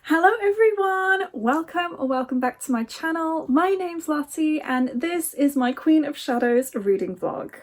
Hello everyone! Welcome back to my channel. My name's Lottie and this is my Queen of Shadows reading vlog.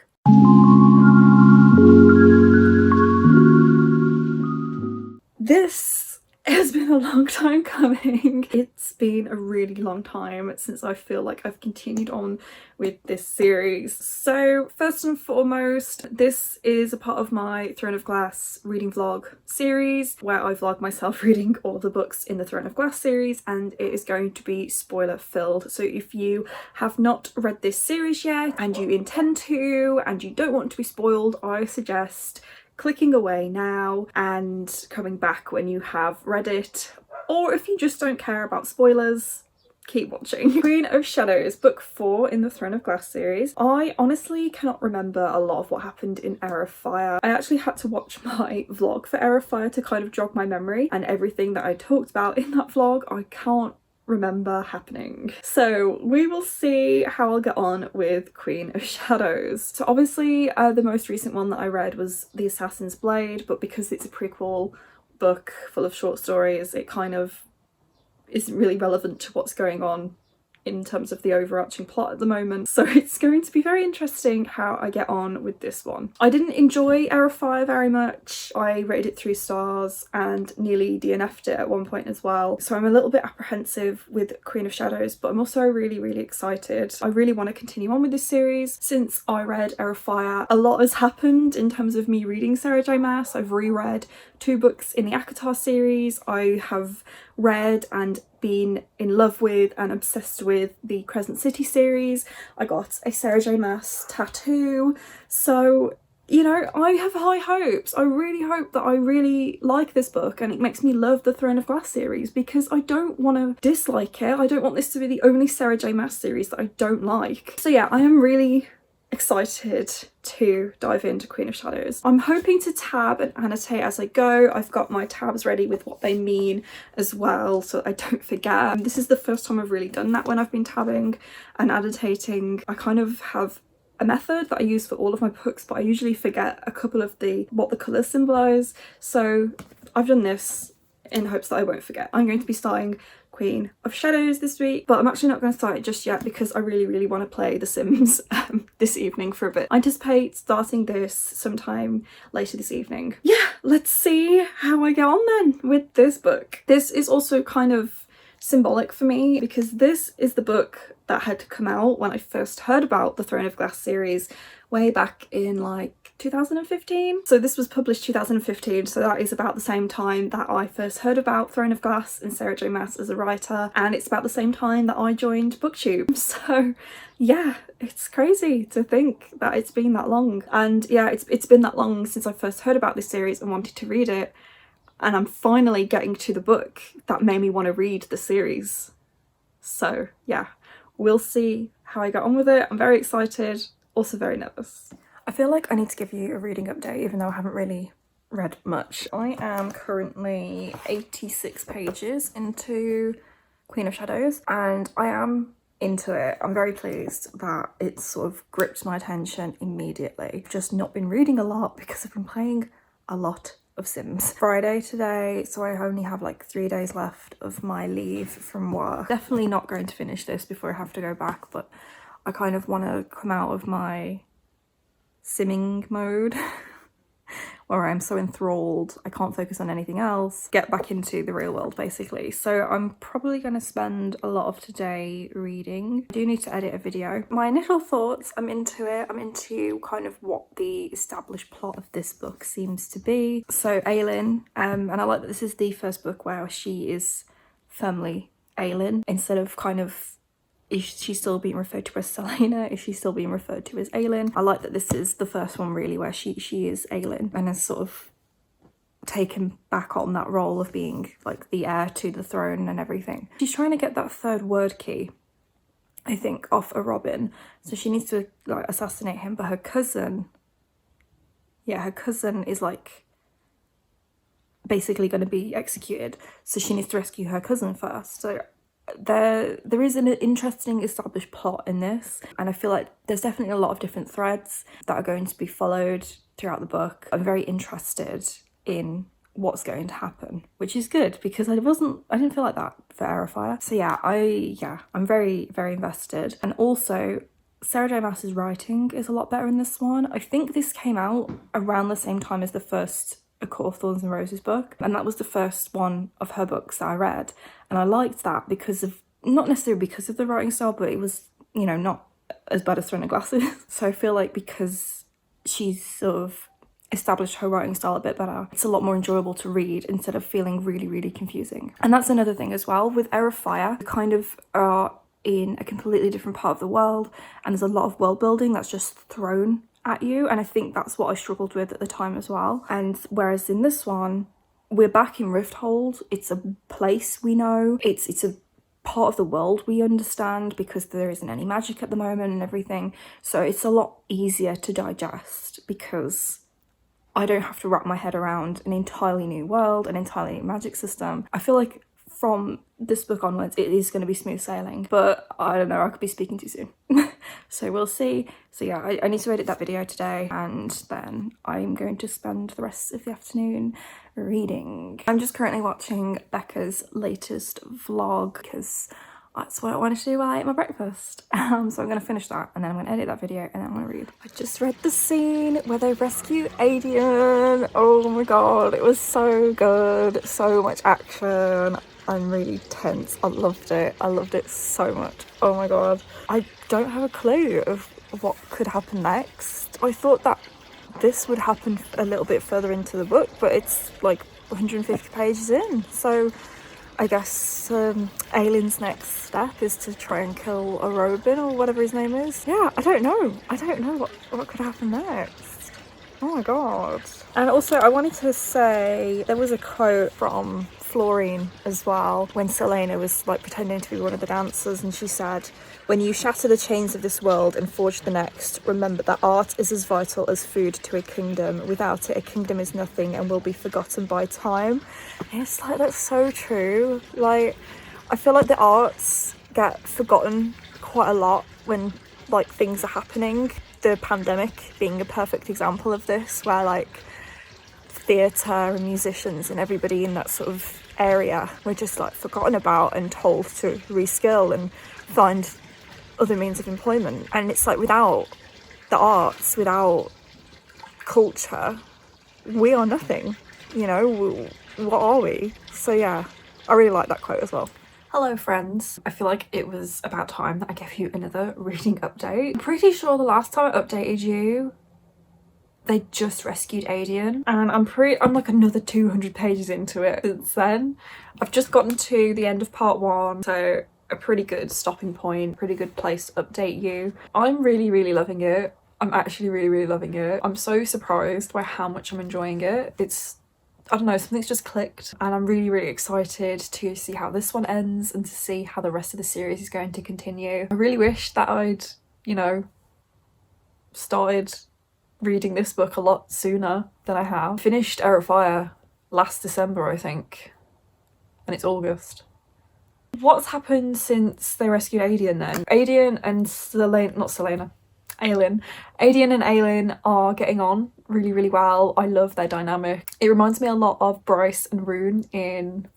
This has been a long time coming. It's been a really long time since I feel like I've continued on with this series. So first and foremost, this is a part of my Throne of Glass reading vlog series where I vlog myself reading all the books in the Throne of Glass series, and it is going to be spoiler filled. So if you have not read this series yet and you intend to and you don't want to be spoiled, I suggest clicking away now and coming back when you have read it, or if you just don't care about spoilers, keep watching. Queen of Shadows, book 4 in the Throne of Glass series. I honestly cannot remember a lot of what happened in Heir of Fire. I actually had to watch my vlog for Heir of Fire to kind of jog my memory, and everything that I talked about in that vlog I can't remember happening. So we will see how I'll get on with Queen of Shadows. So obviously the most recent one that I read was The Assassin's Blade, but because it's a prequel book full of short stories, it kind of isn't really relevant to what's going on in terms of the overarching plot at the moment. So it's going to be very interesting how I get on with this one. I didn't enjoy Heir of Fire very much. I rated it 3 stars and nearly DNF'd it at one point as well. So I'm a little bit apprehensive with Queen of Shadows, but I'm also really excited. I really want to continue on with this series. Since I read Heir of Fire, a lot has happened in terms of me reading Sarah J Maas. I've reread 2 books in the ACOTAR series. I have read and been in love with and obsessed with the Crescent City series. I got a Sarah J Maas tattoo. So, you know, I have high hopes. I really hope that I really like this book and it makes me love the Throne of Glass series, because I don't want to dislike it. I don't want this to be the only Sarah J Maas series that I don't like. So yeah, I am really excited to dive into Queen of Shadows. I'm hoping to tab and annotate as I go. I've got my tabs ready with what they mean as well, so I don't forget. This is the first time I've really done that when I've been tabbing and annotating. I kind of have a method that I use for all of my books, but I usually forget a couple of what the colours symbolise. So I've done this in hopes that I won't forget. I'm going to be starting Queen of Shadows this week, but I'm actually not going to start it just yet because I really want to play The Sims this evening for a bit. I anticipate starting this sometime later this evening. Yeah, let's see how I get on then with this book. This is also kind of symbolic for me because this is the book that had come out when I first heard about the Throne of Glass series way back in like 2015. So this was published 2015, so that is about the same time that I first heard about Throne of Glass and Sarah J Maas as a writer, and it's about the same time that I joined booktube. So yeah, it's crazy to think that it's been that long. And yeah, it's been that long since I first heard about this series and wanted to read it, and I'm finally getting to the book that made me want to read the series. So yeah, we'll see how I get on with it. I'm very excited, also very nervous. I feel like I need to give you a reading update even though I haven't really read much. I am currently 86 pages into Queen of Shadows and I am into it. I'm very pleased that it sort of gripped my attention immediately. I've just not been reading a lot because I've been playing a lot of Sims. Friday today, so I only have like 3 days left of my leave from work. Definitely not going to finish this before I have to go back, but I kind of want to come out of my simming mode where I'm so enthralled I can't focus on anything else, get back into the real world basically. So I'm probably going to spend a lot of today reading. I do need to edit a video. My initial thoughts, I'm into it. I'm into kind of what the established plot of this book seems to be. So Aelin, and I like that this is the first book where she is firmly Aelin instead of kind of, is she still being referred to as Selena? Is she still being referred to as Aelin? I like that this is the first one really where she is Aelin and has sort of taken back on that role of being like the heir to the throne and everything. She's trying to get that 3rd word key, I think, off a Robin. So she needs to like assassinate him, but her cousin is like basically going to be executed. So she needs to rescue her cousin first. So there is an interesting established plot in this, and I feel like there's definitely a lot of different threads that are going to be followed throughout the book. I'm very interested in what's going to happen, which is good because I didn't feel like that for Air of Fire. So yeah, I'm very, very invested. And also Sarah J Maas's writing is a lot better in this one. I think this came out around the same time as the first A Court of Thorns and Roses book, and that was the first one of her books that I read, and I liked that because of, not necessarily because of the writing style, but it was, you know, not as bad as Throne of Glasses. So I feel like because she's sort of established her writing style a bit better, it's a lot more enjoyable to read instead of feeling really, really confusing. And that's another thing as well with Air of Fire, you kind of are in a completely different part of the world, and there's a lot of world building that's just thrown at you, and I think that's what I struggled with at the time as well. And whereas in this one, we're back in Rifthold, it's a place we know, it's a part of the world we understand because there isn't any magic at the moment and everything, so it's a lot easier to digest because I don't have to wrap my head around an entirely new world, an entirely new magic system. I feel like from this book onwards it is going to be smooth sailing, but I don't know, I could be speaking too soon. So we'll see. So yeah, I need to edit that video today, and then I'm going to spend the rest of the afternoon reading. I'm just currently watching Becca's latest vlog because that's what I wanted to do while I ate my breakfast. So I'm going to finish that, and then I'm going to edit that video, and then I'm going to read. I just read the scene where they rescue Adian. Oh my god, it was so good. So much action. I'm really tense. I loved it. I loved it so much. Oh my god. I don't have a clue of what could happen next. I thought that this would happen a little bit further into the book, but it's like 150 pages in. So I guess Aylin's next step is to try and kill a Robin or whatever his name is. Yeah, I don't know. I don't know what could happen next. Oh my god. And also I wanted to say there was a quote from Florine as well when Selena was like pretending to be one of the dancers, and she said, "When you shatter the chains of this world and forge the next, remember that art is as vital as food to a kingdom. Without it, a kingdom is nothing and will be forgotten by time." And it's like, that's so true. Like, I feel like the arts get forgotten quite a lot when like things are happening. The pandemic being a perfect example of this, where like theatre and musicians and everybody in that sort of area were just like forgotten about and told to reskill and find other means of employment. And it's like, without the arts, without culture, we are nothing, you know. What are we? So yeah, I really like that quote as well. Hello friends, I feel like it was about time that I gave you another reading update. I'm pretty sure the last time I updated you they just rescued Adian, and I'm like another 200 pages into it since then. I've just gotten to the end of part 1, so a pretty good stopping point, pretty good place to update you. I'm really, really loving it. I'm actually really, really loving it. I'm so surprised by how much I'm enjoying it. It's, I don't know, something's just clicked, and I'm really, really excited to see how this one ends and to see how the rest of the series is going to continue. I really wish that I'd, you know, started reading this book a lot sooner than I have. Finished Air of Fire last December, I think, and it's August. What's happened since they rescued Adian then? Adian and Aylin. Adian and Aylin are getting on really, really well. I love their dynamic. It reminds me a lot of Bryce and Rune in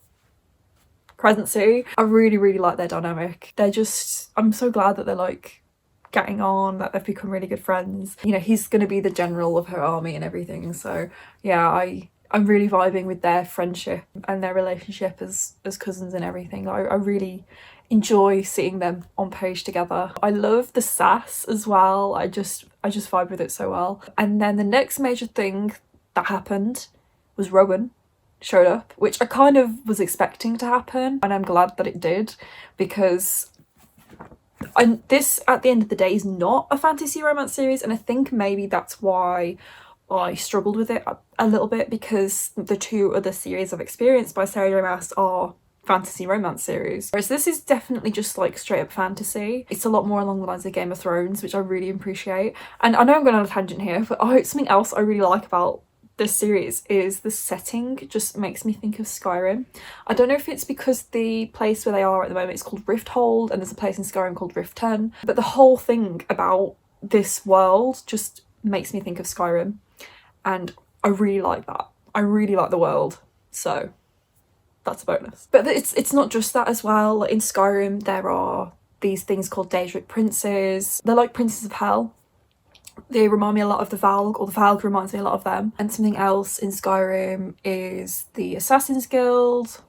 Crescent City. I really, really like their dynamic. They're just, I'm so glad that they're like getting on, that they've become really good friends. You know, he's going to be the general of her army and everything, so yeah, I'm really vibing with their friendship and their relationship as cousins and everything. I really enjoy seeing them on page together. I love the sass as well. I just vibe with it so well. And then the next major thing that happened was Rowan showed up, which I kind of was expecting to happen, and I'm glad that it did, because this at the end of the day is not a fantasy romance series, and I think maybe that's why I struggled with it a little bit, because the two other series I've experienced by Sarah J Maas are fantasy romance series, whereas this is definitely just like straight up fantasy. It's a lot more along the lines of Game of Thrones, which I really appreciate. And I know I'm going on a tangent here, but something else I really like about this series is the setting just makes me think of Skyrim. I don't know if it's because the place where they are at the moment is called Rifthold and there's a place in Skyrim called Riften, but the whole thing about this world just makes me think of Skyrim, and I really like that. I really like the world. so that's a bonus. But it's not just that as well. Like in Skyrim there are these things called Daedric princes. They're like princes of hell. They remind me a lot of the Valg, or the Valg reminds me a lot of them. And something else in Skyrim is the Assassin's Guild.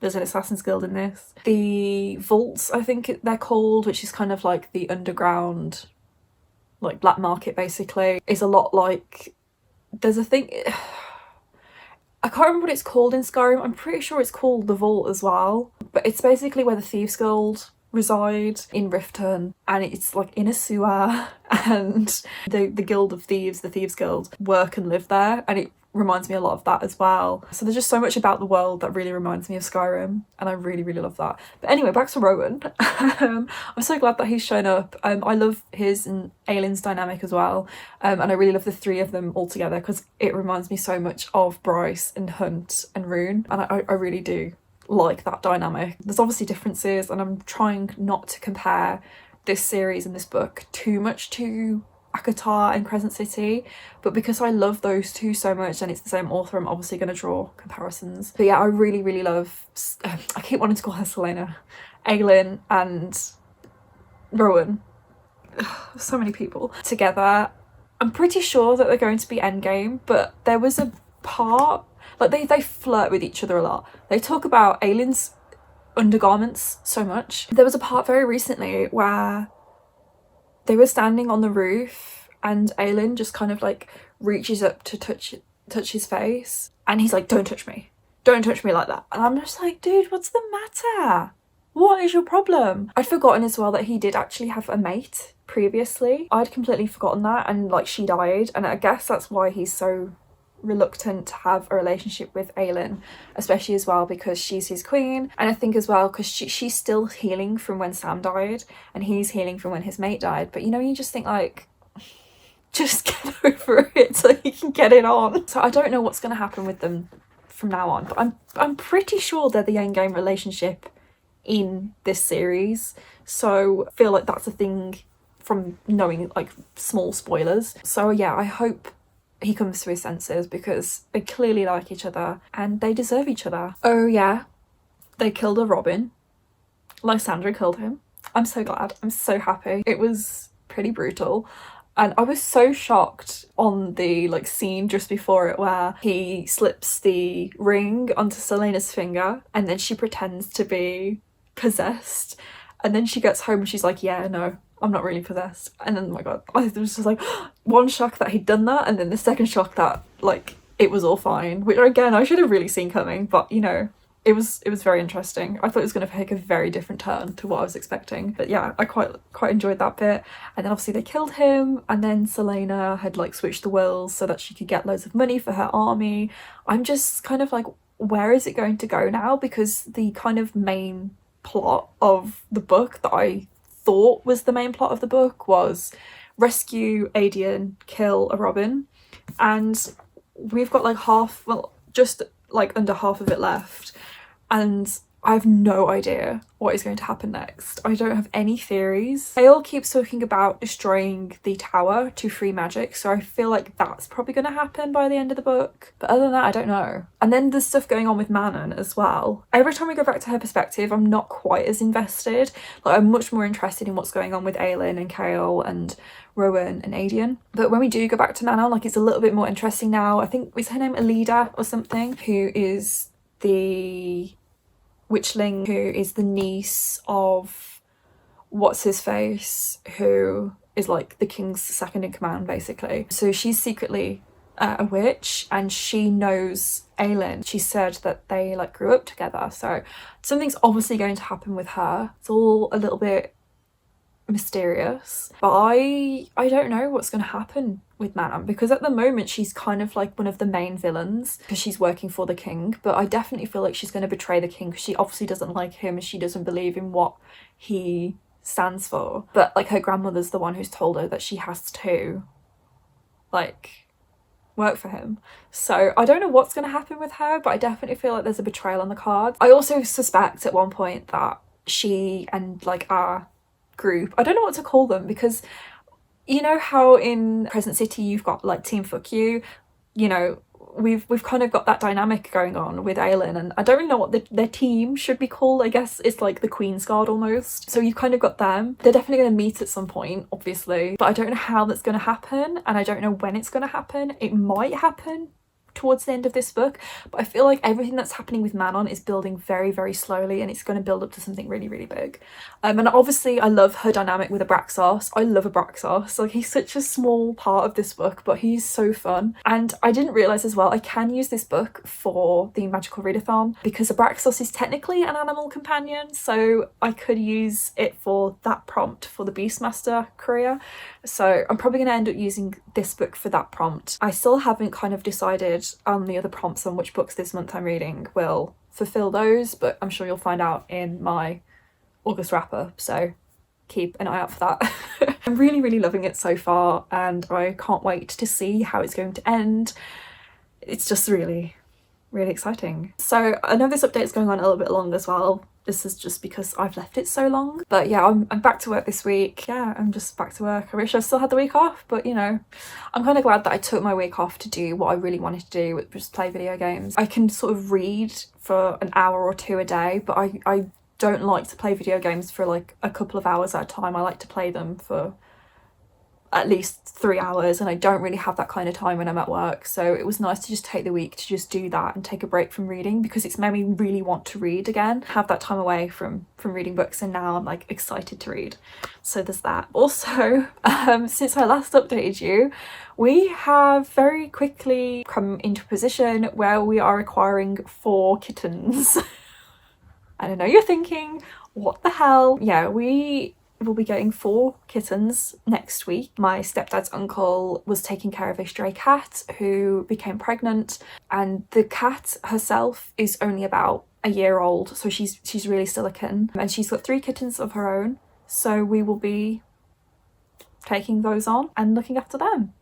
There's an Assassin's Guild in this. The Vaults, I think they're called, which is kind of like the underground, like black market basically, is a lot like, there's a thing, I can't remember what it's called in Skyrim. I'm pretty sure it's called the Vault as well. But it's basically where the Thieves Guild reside in Riften, and it's like in a sewer, and the Guild of Thieves, the Thieves Guild, work and live there, and it reminds me a lot of that as well. So there's just so much about the world that really reminds me of Skyrim, and I really love that. But anyway, back to Rowan. I'm so glad that he's shown up. I love his and Aylin's dynamic as well, and I really love the three of them all together because it reminds me so much of Bryce and Hunt and Rune, and I really do like that dynamic. There's obviously differences, and I'm trying not to compare this series and this book too much to Akatar and Crescent City, but because I love those two so much and it's the same author, I'm obviously going to draw comparisons. But yeah, I really love, I keep wanting to call her Selena, Aylin and Rowan. So many people together. I'm pretty sure that they're going to be endgame, but there was a part, like they flirt with each other a lot. They talk about Aylin's undergarments so much. There was a part very recently where they were standing on the roof and Aylin just kind of like reaches up to touch his face, and he's like, don't touch me like that. And I'm just like, dude, what's the matter? What is your problem? I'd forgotten as well that he did actually have a mate previously. I'd completely forgotten that, and like she died, and I guess that's why he's so reluctant to have a relationship with Aylin, especially as well because she's his queen. And I think as well because she's still healing from when Sam died and he's healing from when his mate died. But you know, you just think like, just get over it so you can get it on. So I don't know what's going to happen with them from now on, but I'm pretty sure they're the endgame relationship in this series. So I feel like that's a thing from knowing like small spoilers. So yeah, I hope he comes to his senses because they clearly like each other and they deserve each other. Oh yeah, they killed a Robin. Lysandra killed him. I'm so glad. I'm so happy. It was pretty brutal. And I was so shocked on the like scene just before it where he slips the ring onto Selena's finger and then she pretends to be possessed. And then she gets home and she's like, yeah, no, I'm not really possessed. And then, oh my god, I was just like, one shock that he'd done that, and then the second shock that like it was all fine, which again I should have really seen coming, but you know, it was very interesting. I thought it was going to take a very different turn to what I was expecting, but yeah, I quite enjoyed that bit. And then obviously they killed him, and then Selena had like switched the wills so that she could get loads of money for her army. I'm just kind of like, where is it going to go now? Because the kind of main plot of the book that I thought was the main plot of the book was rescue Adian, kill a Robin, and we've got like half, well, just like under half of it left, and I have no idea what is going to happen next. I don't have any theories. Ael keeps talking about destroying the tower to free magic, so I feel like that's probably going to happen by the end of the book. But other than that, I don't know. And then there's stuff going on with Manon as well. Every time we go back to her perspective, I'm not quite as invested. Like, I'm much more interested in what's going on with Aelin and Chaol and Rowan and Adian. But when we do go back to Manon, like, it's a little bit more interesting now. I think, is her name Alida or something? Who is the witchling, who is the niece of what's-his-face, who is like the king's second in command basically. So she's secretly a witch and she knows Aelin. She said that they like grew up together, so something's obviously going to happen with her. It's all a little bit mysterious, but I don't know what's going to happen with Manon, because at the moment she's kind of like one of the main villains because she's working for the king, but I definitely feel like she's going to betray the king because she obviously doesn't like him and she doesn't believe in what he stands for. But like her grandmother's the one who's told her that she has to like work for him. So I don't know what's going to happen with her, but I definitely feel like there's a betrayal on the cards. I also suspect at one point that she and like our group, I don't know what to call them, because you know how in Crescent City you've got like Team Fuck You, you know, we've kind of got that dynamic going on with Aelin, and I don't really know what their team should be called. I guess it's like the Queen's Guard almost. So you've kind of got them. They're definitely going to meet at some point, obviously, but I don't know how that's going to happen, and I don't know when it's going to happen. It might happen towards the end of this book, but I feel like everything that's happening with Manon is building very, very slowly, and it's going to build up to something really, really big. And obviously I love her dynamic with Abraxas. I love Abraxas. Like, he's such a small part of this book, but he's so fun. And I didn't realise as well, I can use this book for the Magical Readathon because Abraxas is technically an animal companion, so I could use it for that prompt for the Beastmaster career. So I'm probably going to end up using this book for that prompt. I still haven't kind of decided on the other prompts on which books this month I'm reading will fulfill those, but I'm sure you'll find out in my August wrap up, so keep an eye out for that. I'm really, really loving it so far, and I can't wait to see how it's going to end. It's just really, really exciting. So I know this update is going on a little bit long as well. This is just because I've left it so long. But yeah, I'm back to work this week. Yeah, I'm just back to work. I wish I still had the week off, but you know, I'm kind of glad that I took my week off to do what I really wanted to do, which was play video games. I can sort of read for an hour or two a day, but I don't like to play video games for like a couple of hours at a time. I like to play them for at least 3 hours, and I don't really have that kind of time when I'm at work, so it was nice to just take the week to just do that and take a break from reading, because it's made me really want to read again, have that time away from reading books, and now I'm like excited to read. So there's that. Also, since I last updated you, we have very quickly come into a position where we are acquiring 4 kittens. And I know you're thinking, what the hell? Yeah, we will be getting 4 kittens next week. My stepdad's uncle was taking care of a stray cat who became pregnant, and the cat herself is only about a year old, so she's really still a kitten, and she's got 3 kittens of her own, so we will be taking those on and looking after them.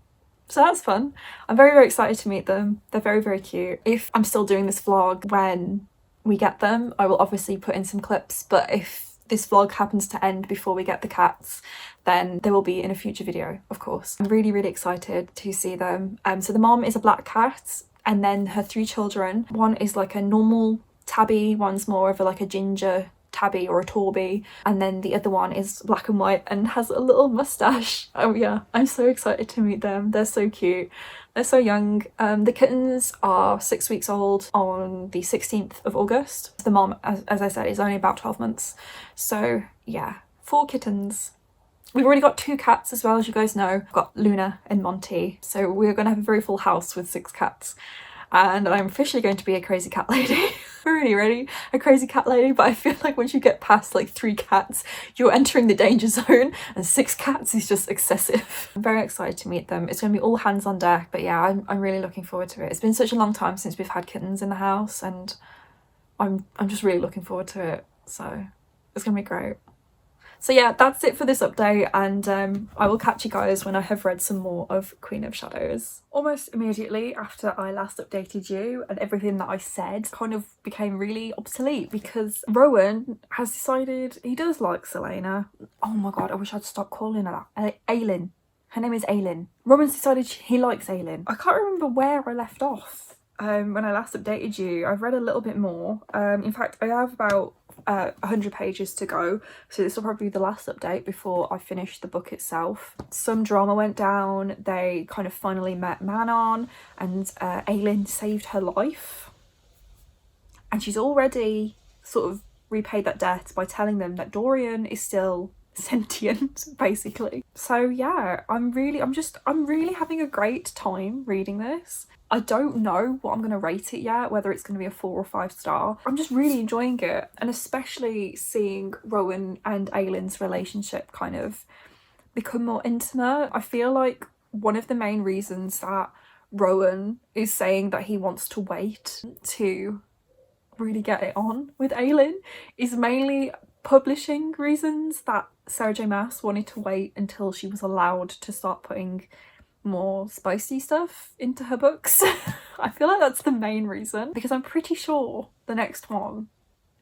So that's fun. I'm very, very excited to meet them. They're very, very cute. If I'm still doing this vlog when we get them, I will obviously put in some clips, but if this vlog happens to end before we get the cats, then they will be in a future video, of course. I'm really, really excited to see them. So the mom is a black cat, and then her 3 children. One is like a normal tabby, one's more of like a ginger tabby or a torby, and then the other one is black and white and has a little mustache. Oh yeah, I'm so excited to meet them. They're so cute. They're so young. The kittens are 6 weeks old on the 16th of August. The mom, as I said, is only about 12 months. So yeah, 4 kittens. We've already got 2 cats as well, as you guys know. We've got Luna and Monty. So we're going to have a very full house with 6 cats. And I'm officially going to be a crazy cat lady. I'm really ready, a crazy cat lady, but I feel like once you get past like 3 cats, you're entering the danger zone, and 6 cats is just excessive. I'm very excited to meet them. It's going to be all hands on deck, but yeah, I'm really looking forward to it. It's been such a long time since we've had kittens in the house, and I'm just really looking forward to it. So it's going to be great. So yeah, that's it for this update, and I will catch you guys when I have read some more of Queen of Shadows. Almost immediately after I last updated you, and everything that I said kind of became really obsolete, because Rowan has decided he does like Selena. Oh my god, I wish I'd stop calling her that. Aelin. Her name is Aelin. Rowan's decided he likes Aelin. I can't remember where I left off when I last updated you. I've read a little bit more. In fact, I have about 100 pages to go, so this will probably be the last update before I finish the book itself. Some drama went down. They kind of finally met Manon, and Aelin saved her life, and she's already sort of repaid that debt by telling them that Dorian is still sentient, basically. So yeah, I'm really having a great time reading this. I don't know what I'm going to rate it yet, whether it's going to be a 4 or 5 star. I'm just really enjoying it, and especially seeing Rowan and Aelin's relationship kind of become more intimate. I feel like one of the main reasons that Rowan is saying that he wants to wait to really get it on with Aelin is mainly publishing reasons, that Sarah J Maas wanted to wait until she was allowed to start putting more spicy stuff into her books. I feel like that's the main reason, because I'm pretty sure the next one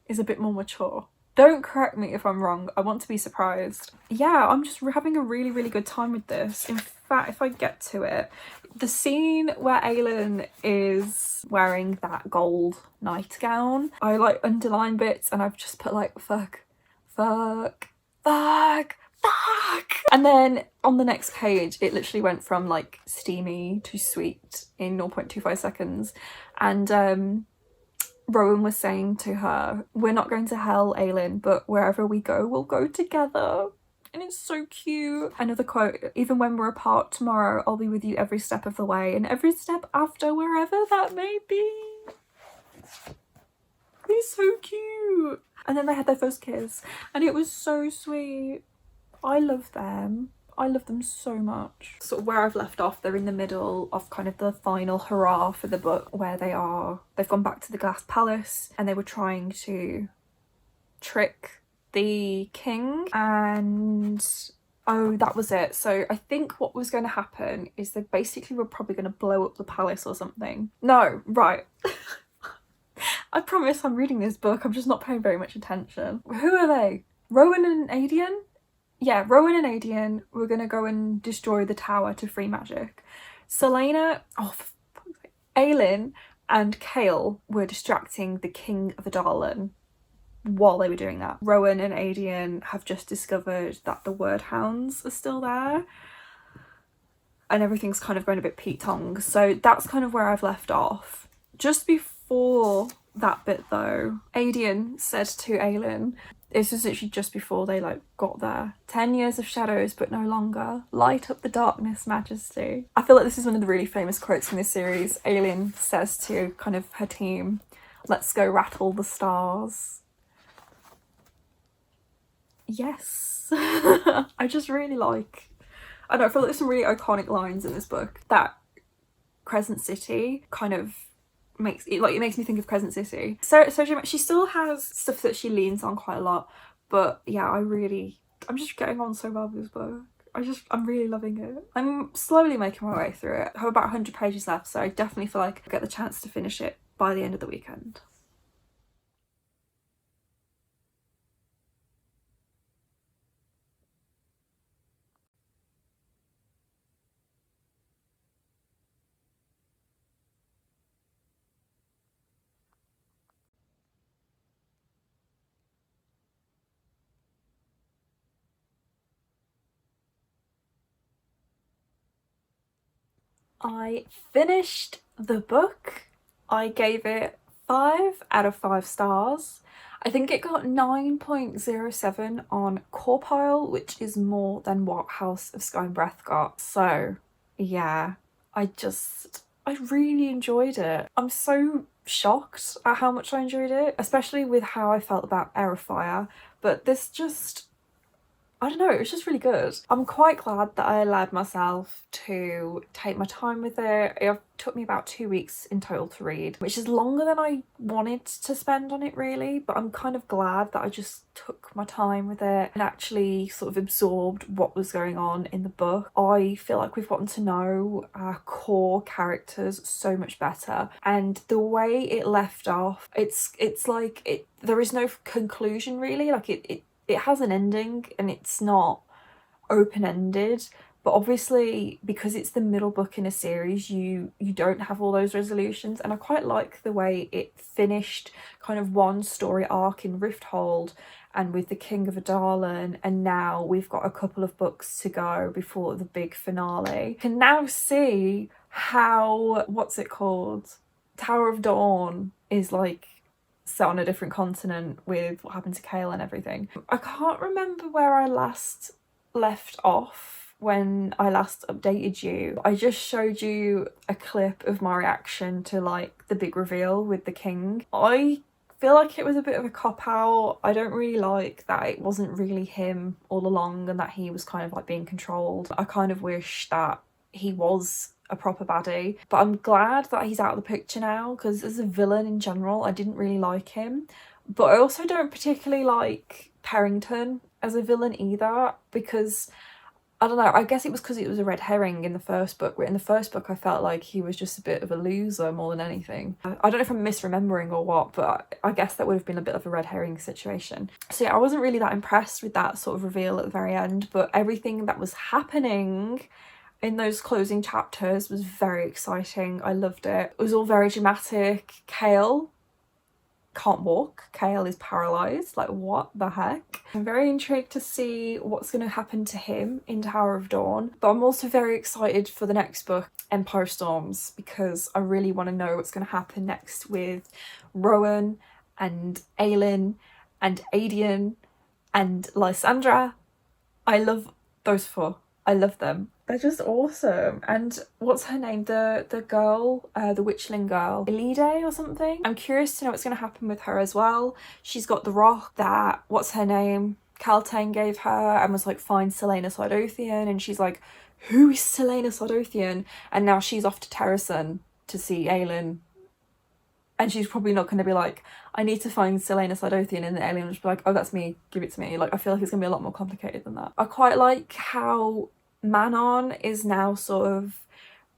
is a bit more mature. Don't correct me if I'm wrong, I want to be surprised. Yeah, I'm just having a really, really good time with this. In about if I get to it. The scene where Aelin is wearing that gold nightgown, I like underline bits and I've just put like fuck, fuck, fuck, fuck. And then on the next page, it literally went from like steamy to sweet in 0.25 seconds. And Rowan was saying to her, we're not going to hell, Aelin, but wherever we go, we'll go together. And it's so cute. Another quote, even when we're apart tomorrow, I'll be with you every step of the way and every step after, wherever that may be. He's so cute. And then they had their first kiss and it was so sweet. I love them. I love them so much. Sort of where I've left off, they're in the middle of kind of the final hurrah for the book, where they've gone back to the Glass Palace and they were trying to trick the king, and oh, that was it. So I think what was going to happen is they basically were probably going to blow up the palace or something. No, right. I promise I'm reading this book, I'm just not paying very much attention. Who are they? Rowan and Adian? Yeah, Rowan and Adian were going to go and destroy the tower to free magic. Selena, Aelin and Chaol were distracting the King of Adalin while they were doing that. Rowan and Adian have just discovered that the word hounds are still there and everything's kind of going a bit Pete-tong. So that's kind of where I've left off. Just before that bit though, Adian said to Aelin, this was literally just before they like got there, 10 years of shadows but no longer, light up the darkness, majesty. I feel like this is one of the really famous quotes from this series. Aelin says to kind of her team, let's go rattle the stars. Yes. I just really like, I don't know, I feel like there's some really iconic lines in this book. That Crescent City kind of makes me think of Crescent City. So she still has stuff that she leans on quite a lot, but yeah, I'm just getting on so well with this book. I'm really loving it. I'm slowly making my way through it. I have about 100 pages left, so I definitely feel like I'll get the chance to finish it by the end of the weekend. I finished the book. I gave it 5 out of 5 stars. I think it got 9.07 on Corpile, which is more than what House of Sky and Breath got. So yeah, I really enjoyed it. I'm so shocked at how much I enjoyed it, especially with how I felt about Air of Fire, but this just, I don't know, it was just really good. I'm quite glad that I allowed myself to take my time with it. It took me about 2 weeks in total to read, which is longer than I wanted to spend on it really, but I'm kind of glad that I just took my time with it and actually sort of absorbed what was going on in the book. I feel like we've gotten to know our core characters so much better, and the way it left off, it's like there is no conclusion really. Like it has an ending and it's not open-ended, but obviously because it's the middle book in a series, you don't have all those resolutions, and I quite like the way it finished kind of one story arc in Rifthold and with the King of Adalin, and now we've got a couple of books to go before the big finale. You can now see how, what's it called, Tower of Dawn is like set on a different continent with what happened to Chaol and everything. I can't remember where I last left off when I last updated you. I just showed you a clip of my reaction to like the big reveal with the king. I feel like it was a bit of a cop-out. I don't really like that it wasn't really him all along and that he was kind of like being controlled. I kind of wish that he was a proper baddie, but I'm glad that he's out of the picture now, because as a villain in general I didn't really like him, but I also don't particularly like Perrington as a villain either, because I don't know, I guess it was because it was a red herring in the first book, where in the first book I felt like he was just a bit of a loser more than anything. I don't know if I'm misremembering or what, but I guess that would have been a bit of a red herring situation. So yeah, I wasn't really that impressed with that sort of reveal at the very end, but everything that was happening in those closing chapters was very exciting. I loved it. It was all very dramatic. Kale can't walk. Kale is paralysed. Like, what the heck? I'm very intrigued to see what's going to happen to him in Tower of Dawn. But I'm also very excited for the next book, Empire Storms, because I really want to know what's going to happen next with Rowan and Aelin and Adian and Lysandra. I love those four. I love them. They're just awesome. And what's her name? The girl, the witchling girl, Elide or something? I'm curious to know what's going to happen with her as well. She's got the rock that, what's her name, Caltaine gave her and was like, find Selena Sardothian. And she's like, who is Selena Sardothian? And now she's off to Terrasen to see Aelin. And she's probably not going to be like, I need to find Selena Sardothian, and the alien will just be like, oh, that's me, give it to me. Like, I feel like it's going to be a lot more complicated than that. I quite like how Manon is now sort of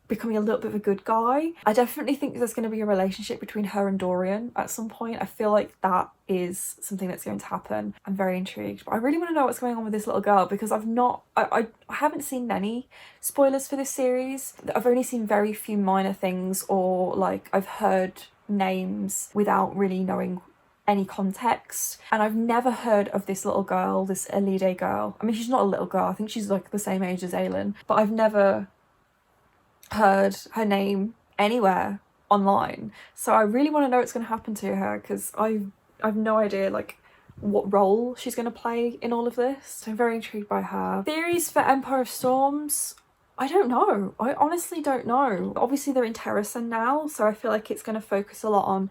becoming a little bit of a good guy. I definitely think there's going to be a relationship between her and Dorian at some point. I feel like that is something that's going to happen. I'm very intrigued. But I really want to know what's going on with this little girl, because I haven't seen many spoilers for this series. I've only seen very few minor things, or like I've heard names without really knowing any context, and I've never heard of this little girl, this Elide girl. I mean, she's not a little girl, I think she's like the same age as Aelin, but I've never heard her name anywhere online. So I really want to know what's going to happen to her, because I've no idea like what role she's going to play in all of this. So I'm very intrigued by her. Theories for Empire of Storms? I don't know. I honestly don't know. Obviously they're in Terrasen now, so I feel like it's going to focus a lot on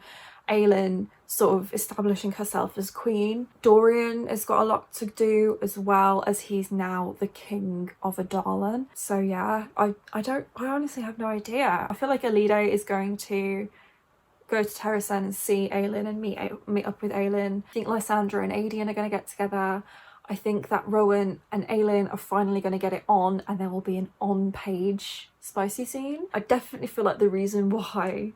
Aelin sort of establishing herself as queen. Dorian has got a lot to do, as well as he's now the king of Adalin. So yeah, I honestly have no idea. I feel like Elide is going to go to Terrasen and see Aelin and meet up with Aelin. I think Lysandra and Adian are going to get together. I think that Rowan and Aelin are finally going to get it on, and there will be an on-page spicy scene. I definitely feel like the reason why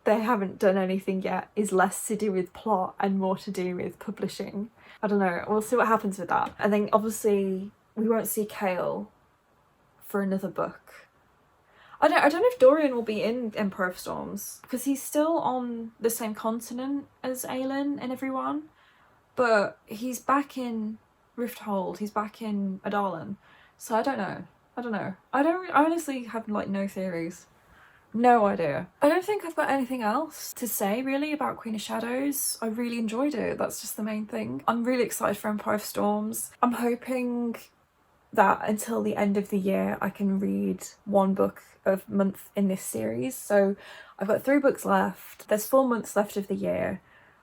they haven't done anything yet is less to do with plot and more to do with publishing. I don't know. We'll see what happens with that. And then obviously we won't see Kale for another book. I don't know if Dorian will be in Empire of Storms, because he's still on the same continent as Aelin and everyone, but he's back in Rifthold, he's back in Adalin, so I don't know. I honestly have like no theories, no idea. I don't think I've got anything else to say really about Queen of Shadows. I really enjoyed it, that's just the main thing. I'm really excited for Empire of Storms. I'm hoping that until the end of the year I can read one book a month in this series. So I've got 3 books left, there's 4 months left of the year.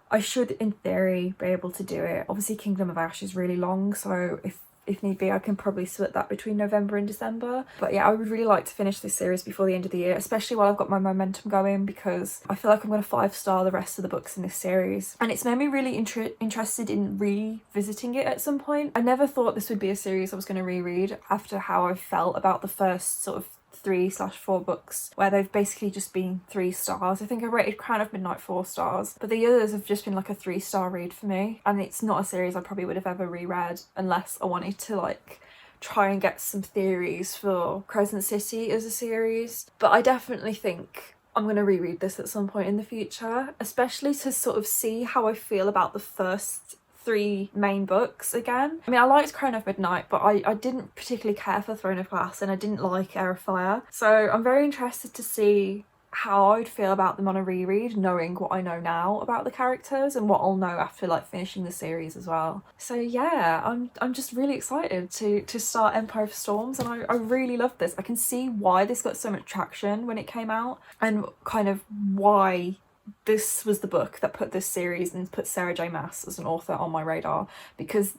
I should, in theory, be able to do it. Obviously, Kingdom of Ash is really long, so if need be, I can probably split that between November and December. But yeah, I would really like to finish this series before the end of the year, especially while I've got my momentum going, because I feel like I'm going to 5-star the rest of the books in this series. And it's made me really interested in revisiting it at some point. I never thought this would be a series I was going to reread after how I felt about the first sort of 3/4 books, where they've basically just been 3 stars. I think I rated Crown of Midnight 4 stars, but the others have just been like a 3-star read for me, and it's not a series I probably would have ever reread unless I wanted to like try and get some theories for Crescent City as a series. But I definitely think I'm going to reread this at some point in the future, especially to sort of see how I feel about the first 3 main books again. I mean, I liked Crown of Midnight, but I didn't particularly care for Throne of Glass, and I didn't like Heir of Fire. So I'm very interested to see how I'd feel about them on a reread, knowing what I know now about the characters and what I'll know after like finishing the series as well. So yeah, I'm just really excited to start Empire of Storms, and I really love this. I can see why this got so much traction when it came out, and kind of why this was the book that put this series and put Sarah J Maas as an author on my radar, because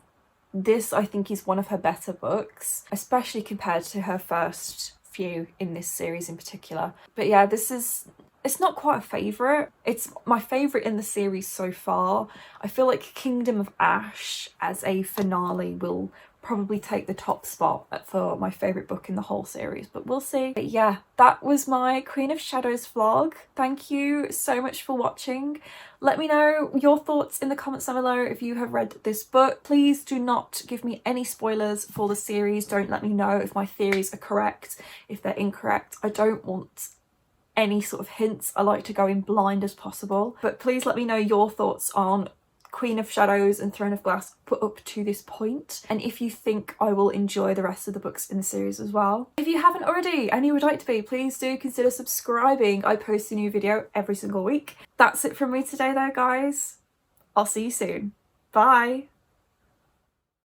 this I think is one of her better books, especially compared to her first few in this series in particular. But yeah, it's not quite a favourite. It's my favourite in the series so far. I feel like Kingdom of Ash as a finale will probably take the top spot for my favourite book in the whole series, but we'll see. But yeah, that was my Queen of Shadows vlog. Thank you so much for watching. Let me know your thoughts in the comments down below if you have read this book. Please do not give me any spoilers for the series. Don't let me know if my theories are correct, if they're incorrect. I don't want any sort of hints. I like to go in blind as possible. But please let me know your thoughts on Queen of Shadows and Throne of Glass put up to this point, and if you think I will enjoy the rest of the books in the series as well. If you haven't already and you would like to be, please do consider subscribing. I post a new video every single week. That's it from me today though, guys. I'll see you soon. Bye.